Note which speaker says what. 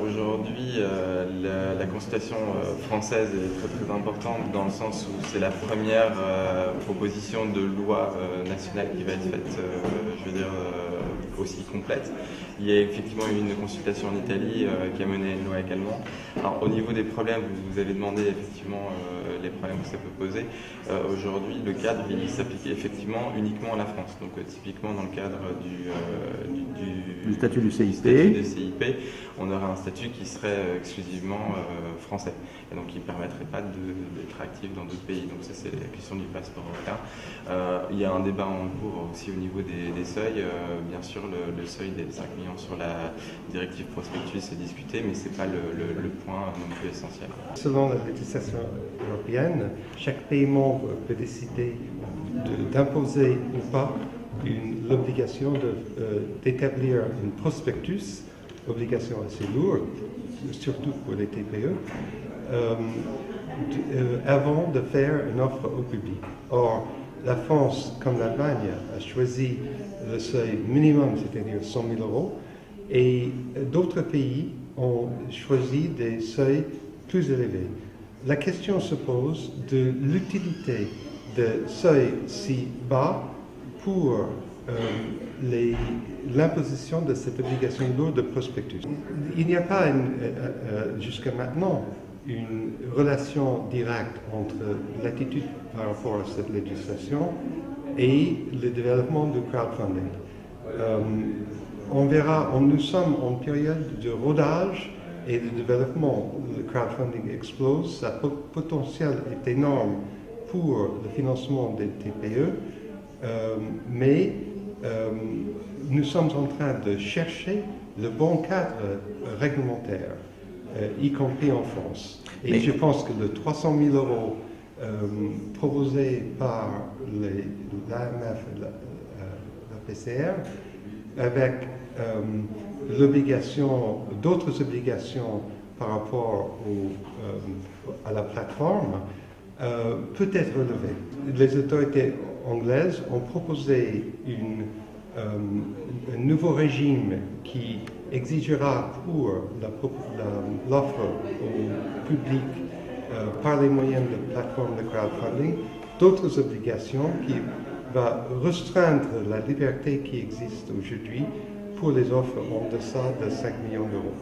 Speaker 1: Aujourd'hui, la consultation française est très importante dans le sens où c'est la première proposition de loi nationale qui va être faite, aussi complète. Il y a effectivement eu une consultation en Italie qui a mené une loi également. Alors, au niveau des problèmes, vous avez demandé effectivement les problèmes que ça peut poser. Aujourd'hui, le cadre il s'applique effectivement uniquement à la France. Donc, typiquement dans le cadre du
Speaker 2: statut du CIP.
Speaker 1: On aurait un statut qui serait exclusivement français. Et donc, il ne permettrait pas d'être actif dans d'autres pays. Donc, ça, c'est la question du passeport européen. Il y a un débat en cours aussi au niveau des seuils. Bien sûr, le seuil des 5 millions sur la directive prospectus est discuté, mais ce n'est pas le point non plus essentiel.
Speaker 3: Selon la législation européenne, chaque pays membre peut décider d'imposer ou pas l'obligation d'établir un prospectus, obligation assez lourde, surtout pour les TPE, avant de faire une offre au public. Or, la France, comme l'Allemagne, a choisi le seuil minimum, c'est-à-dire 100 000 euros, et d'autres pays ont choisi des seuils plus élevés. La question se pose de l'utilité de seuils si bas pour l'imposition de cette obligation lourde de prospectus. Il n'y a pas, jusqu'à maintenant, une relation directe entre l'attitude par rapport à cette législation et le développement du crowdfunding. On verra, nous sommes en période de rodage et de développement. Le crowdfunding explose, sa potentiel est énorme pour le financement des TPE, mais nous sommes en train de chercher le bon cadre réglementaire, y compris en France. Et je pense que le 300 000 euros proposé par l'AMF et la PCR, avec d'autres obligations par rapport à la plateforme, peut être relevé. Les autorités anglaises ont proposé un nouveau régime qui exigera pour l'offre au public par les moyens de plateforme de crowdfunding d'autres obligations qui va restreindre la liberté qui existe aujourd'hui pour les offres en deçà de 5 millions d'euros.